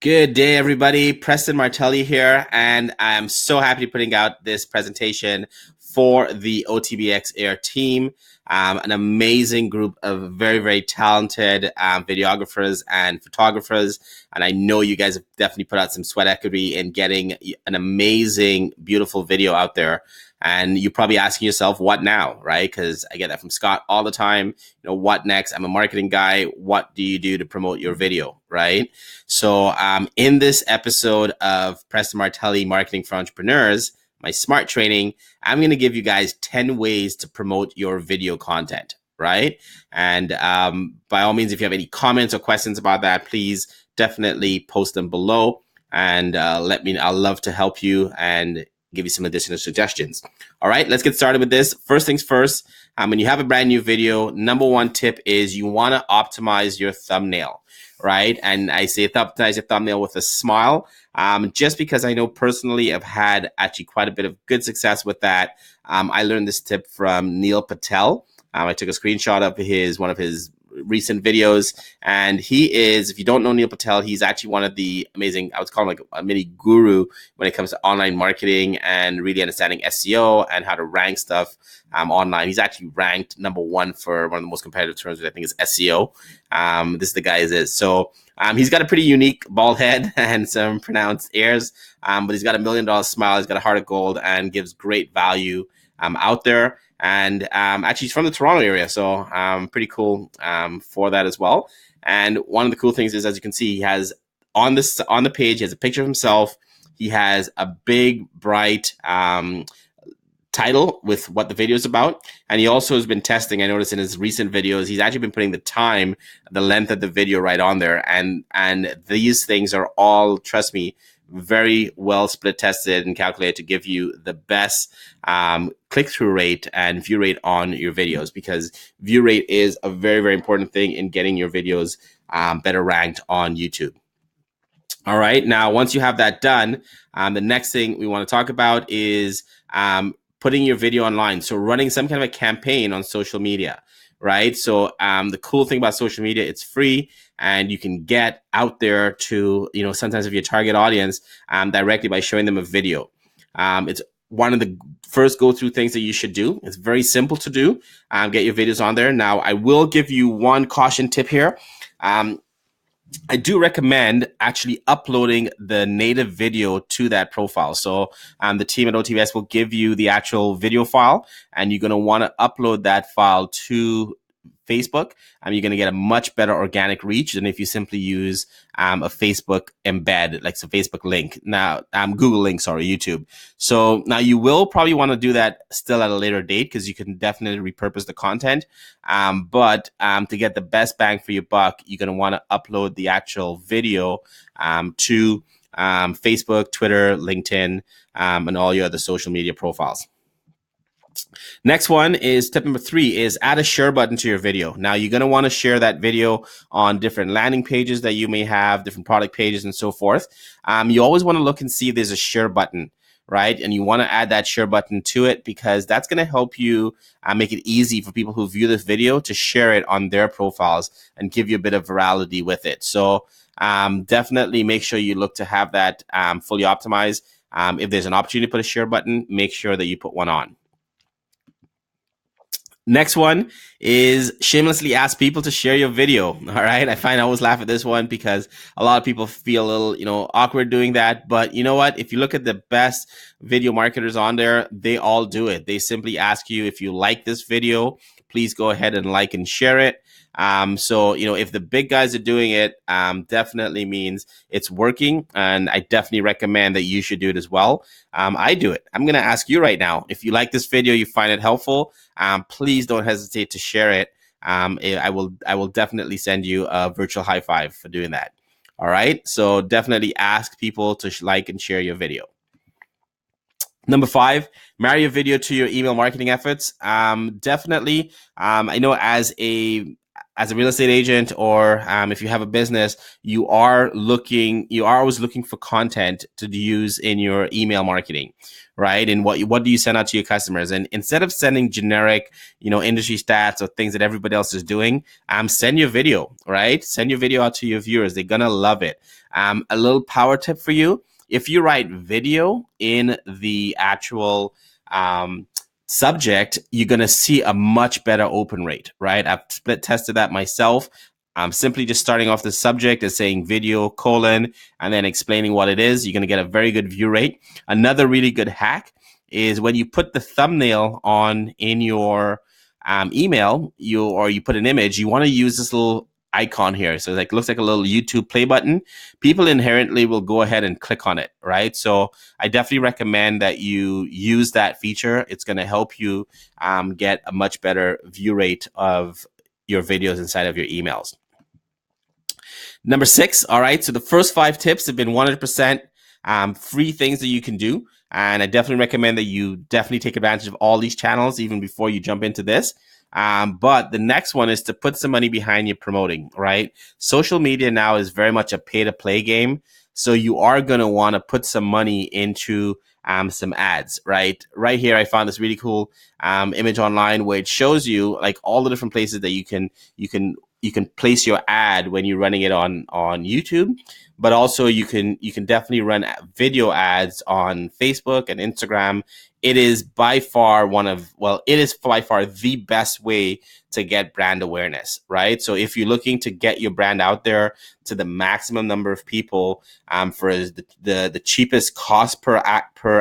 Good day, everybody. Preston Martelly here, and I'm so happy to be putting out this presentation for the OTBX Air team, an amazing group of very, very talented videographers and photographers. And I know you guys have definitely put out some sweat equity in getting an amazing, beautiful video out there. And you're probably asking yourself, what now, right? Because I get that from Scott all the time. What next? I'm a marketing guy. What do you do to promote your video, right? So in this episode of Preston Martelly Marketing for Entrepreneurs, my SMART training, I'm going to give you guys 10 ways to promote your video content, right? And by all means, if you have any comments or questions about that, please definitely post them below and let me know. I'll love to help you and give you some additional suggestions. All right, let's get started with this. First things first, when you have a brand new video, number one tip is you want to optimize your thumbnail, right? And I say optimize your thumbnail with a smile, just because I know personally I've had actually quite a bit of good success with that. I learned this tip from Neil Patel. I took a screenshot of one of his recent videos, and he is, if you don't know Neil Patel, he's actually one of the amazing, I would call him like a mini guru when it comes to online marketing and really understanding SEO and how to rank stuff online. He's actually ranked #1 for one of the most competitive terms, which I think is SEO. This is the guy is. So he's got a pretty unique bald head and some pronounced ears, but he's got $1 million smile. He's got a heart of gold and gives great value out there. And actually, he's from the Toronto area, so pretty cool for that as well. And one of the cool things is, as you can see, he has on the page, he has a picture of himself. He has a big, bright title with what the video is about. And he also has been testing, I noticed in his recent videos, he's actually been putting the time, the length of the video right on there. And these things are all, trust me, very well split tested and calculated to give you the best click-through rate and view rate on your videos, because view rate is a very, very important thing in getting your videos better ranked on YouTube. All right, now once you have that done, the next thing we want to talk about is putting your video online. So running some kind of a campaign on social media, right? So the cool thing about social media, it's free and you can get out there to, sometimes if your target audience directly by showing them a video. It's one of the first go-to things that you should do. It's very simple to do. Get your videos on there. Now, I will give you one caution tip here. I do recommend actually uploading the native video to that profile. So the team at OTBS will give you the actual video file, and you're going to want to upload that file to Facebook. You're going to get a much better organic reach than if you simply use a Facebook embed, like a Facebook link. Now, Google link, sorry, YouTube. So now you will probably want to do that still at a later date, because you can definitely repurpose the content. But to get the best bang for your buck, you're going to want to upload the actual video to Facebook, Twitter, LinkedIn, and all your other social media profiles. Next one is tip number 3 is add a share button to your video. Now you're going to want to share that video on different landing pages that you may have, different product pages and so forth. You always want to look and see if there's a share button, right? And you want to add that share button to it, because that's going to help you make it easy for people who view this video to share it on their profiles and give you a bit of virality with it. So definitely make sure you look to have that fully optimized. If there's an opportunity to put a share button, make sure that you put one on. Next one is shamelessly ask people to share your video. All right. I find I always laugh at this one because a lot of people feel a little, awkward doing that. But you know what? If you look at the best video marketers on there, they all do it. They simply ask you, if you like this video, please go ahead and like and share it. So, if the big guys are doing it, definitely means it's working. And I definitely recommend that you should do it as well. I do it. I'm going to ask you right now, if you like this video, you find it helpful, please don't hesitate to share it. I will definitely send you a virtual high five for doing that. All right. So definitely ask people to like and share your video. Number 5, marry your video to your email marketing efforts. Definitely. I know as a as a real estate agent, or if you have a business, you are always looking for content to use in your email marketing, right? And what do you send out to your customers? And instead of sending generic, industry stats or things that everybody else is doing, send your video, right? Send your video out to your viewers. They're gonna love it. A little power tip for you: if you write video in the actual subject, you're going to see a much better open rate, right? I've split tested that myself. I'm simply just starting off the subject as saying video : and then explaining what it is. You're going to get a very good view rate. Another really good hack is when you put the thumbnail on in your email, you put an image, you want to use this little icon here. So it looks like a little YouTube play button. People inherently will go ahead and click on it, right? So I definitely recommend that you use that feature. It's going to help you get a much better view rate of your videos inside of your emails. Number 6, all right, so the first 5 tips have been 100% free things that you can do. And I definitely recommend that you definitely take advantage of all these channels even before you jump into this. But the next one is to put some money behind your promoting, right? Social media now is very much a pay-to-play game. So you are going to want to put some money into some ads, right? Right here, I found this really cool image online where it shows you like all the different places that you can place your ad when you're running it on YouTube, but also you can definitely run video ads on Facebook and Instagram. It is by far the best way to get brand awareness, right? So if you're looking to get your brand out there to the maximum number of people for the cheapest cost per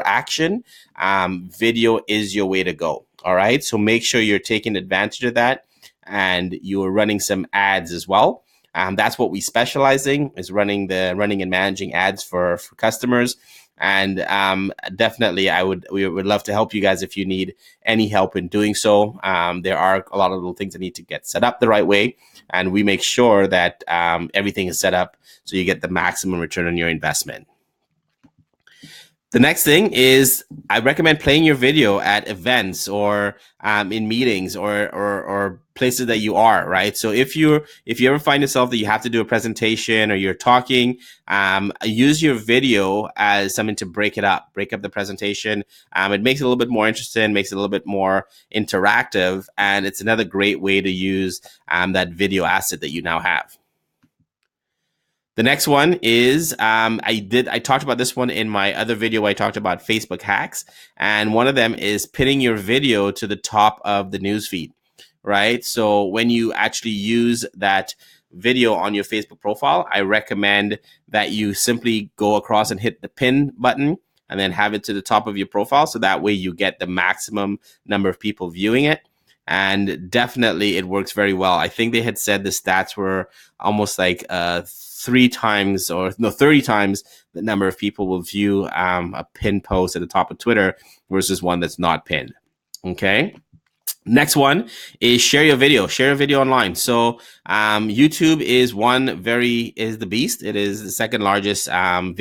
action, video is your way to go. All right, so make sure you're taking advantage of that, and you're running some ads as well. That's what we specialize in, is running and managing ads for customers. And definitely, we would love to help you guys if you need any help in doing so. There are a lot of little things that need to get set up the right way, and we make sure that everything is set up so you get the maximum return on your investment. The next thing is I recommend playing your video at events or in meetings or places that you are, right? So if you ever find yourself that you have to do a presentation or you're talking, use your video as something to break up the presentation. It makes it a little bit more interesting, makes it a little bit more interactive, and it's another great way to use that video asset that you now have. The next one is, I talked about this one in my other video. I talked about Facebook hacks, and one of them is pinning your video to the top of the newsfeed, right? So when you actually use that video on your Facebook profile, I recommend that you simply go across and hit the pin button and then have it to the top of your profile. So that way you get the maximum number of people viewing it. And definitely it works very well. I think they had said the stats were almost like 30 times the number of people will view a pinned post at the top of Twitter versus one that's not pinned. Okay. Next one is share your video online. So YouTube is the beast. It is the second largest largest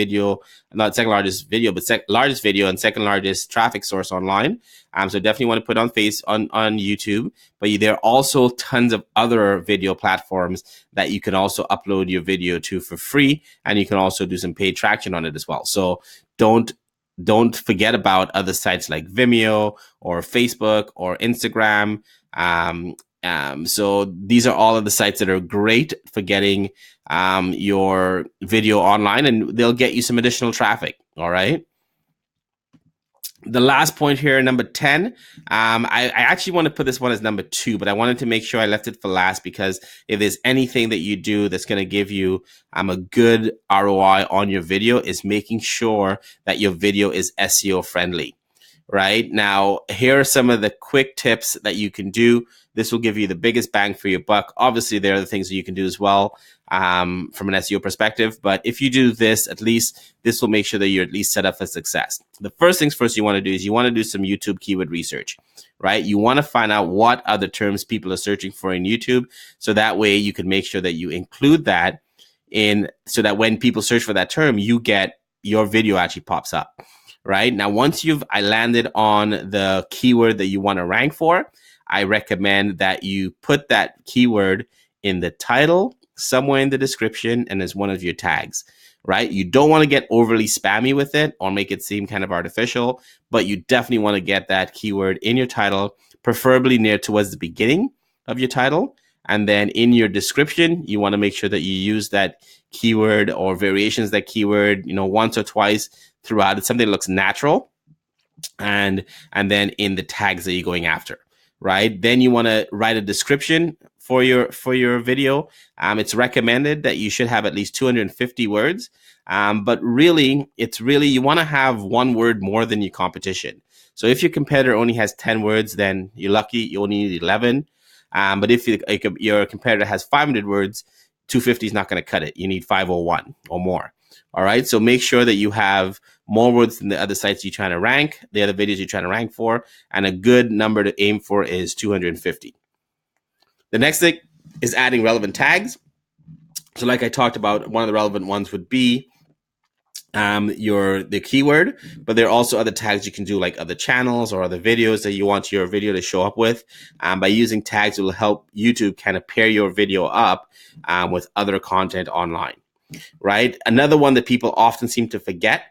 video and second largest traffic source online. So definitely want to put on YouTube, but there are also tons of other video platforms that you can also upload your video to for free, and you can also do some paid traction on it as well. So don't forget about other sites like Vimeo or Facebook or Instagram. So these are all of the sites that are great for getting your video online, and they'll get you some additional traffic. All right. The last point here, number 10, I actually want to put this one as number 2, but I wanted to make sure I left it for last, because if there's anything that you do that's going to give you a good ROI on your video, is making sure that your video is SEO friendly. Right now, here are some of the quick tips that you can do. This will give you the biggest bang for your buck. Obviously, there are other things that you can do as well from an SEO perspective. But if you do this, at least this will make sure that you're at least set up for success. The first things first you want to do is you want to do some YouTube keyword research, right? You want to find out what other terms people are searching for in YouTube. So that way you can make sure that you include that in, so that when people search for that term, your video actually pops up. Right now, once I landed on the keyword that you want to rank for, I recommend that you put that keyword in the title, somewhere in the description, and as one of your tags, right? You don't want to get overly spammy with it or make it seem kind of artificial, but you definitely want to get that keyword in your title, preferably near towards the beginning of your title. And then in your description, you want to make sure that you use that keyword or variations of that keyword, once or twice throughout. It's something that looks natural. And then in the tags that you're going after, right? Then you want to write a description for your video. It's recommended that you should have at least 250 words. But really, you want to have one word more than your competition. So if your competitor only has 10 words, then you're lucky. You only need 11. But if your competitor has 500 words, 250 is not going to cut it. You need 501 or more. All right. So make sure that you have more words than the other sites you're trying to rank, the other videos you're trying to rank for, and a good number to aim for is 250. The next thing is adding relevant tags. So like I talked about, one of the relevant ones would be the keyword, but there are also other tags you can do, like other channels or other videos that you want your video to show up with. By using tags, it will help YouTube kind of pair your video up with other content online, right? Another one that people often seem to forget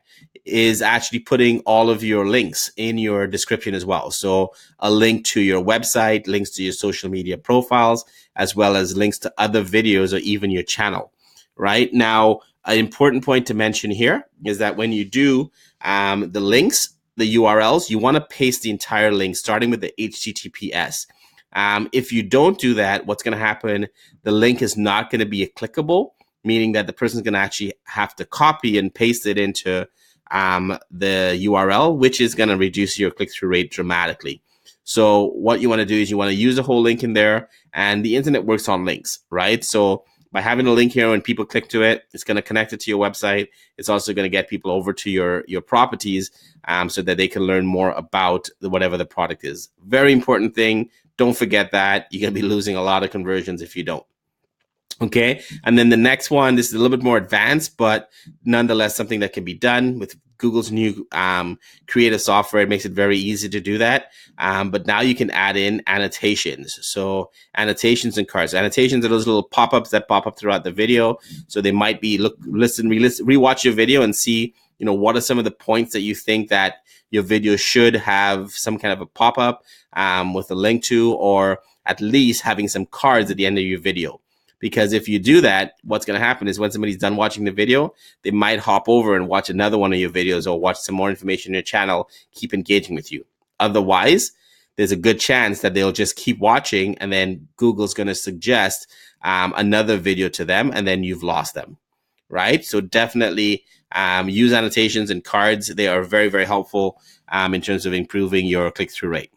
is actually putting all of your links in your description as well. So a link to your website, links to your social media profiles, as well as links to other videos or even your channel, right? Now, an important point to mention here is that when you do the links, the URLs, you want to paste the entire link, starting with the HTTPS. If you don't do that, what's going to happen, the link is not going to be clickable, meaning that the person's going to actually have to copy and paste it into the URL, which is going to reduce your click-through rate dramatically. So what you want to do is you want to use the whole link in there, and the internet works on links, right? So by having a link here, when people click to it, it's going to connect it to your website. It's also going to get people over to your properties so that they can learn more about whatever the product is. Very important thing. Don't forget that. You're going to be losing a lot of conversions if you don't. Okay. And then the next one, this is a little bit more advanced, but nonetheless, something that can be done with Google's new creative software. It makes it very easy to do that. But now you can add in annotations. So annotations and cards. Annotations are those little pop-ups that pop up throughout the video. So they might be rewatch your video and see, what are some of the points that you think that your video should have some kind of a pop-up with a link to, or at least having some cards at the end of your video. Because if you do that, what's going to happen is when somebody's done watching the video, they might hop over and watch another one of your videos or watch some more information in your channel, keep engaging with you. Otherwise, there's a good chance that they'll just keep watching, and then Google's going to suggest another video to them, and then you've lost them, right? So definitely use annotations and cards. They are very, very helpful in terms of improving your click-through rate.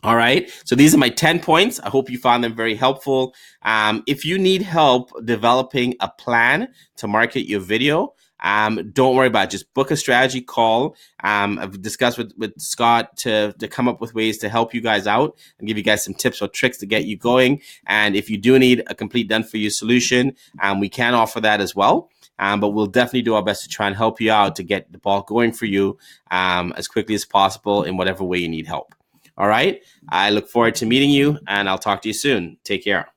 All right. So these are my 10 points. I hope you found them very helpful. If you need help developing a plan to market your video, don't worry about it. Just book a strategy call. I've discussed with Scott to come up with ways to help you guys out and give you guys some tips or tricks to get you going. And if you do need a complete done for you solution, we can offer that as well. But we'll definitely do our best to try and help you out to get the ball going for you as quickly as possible in whatever way you need help. All right. I look forward to meeting you, and I'll talk to you soon. Take care.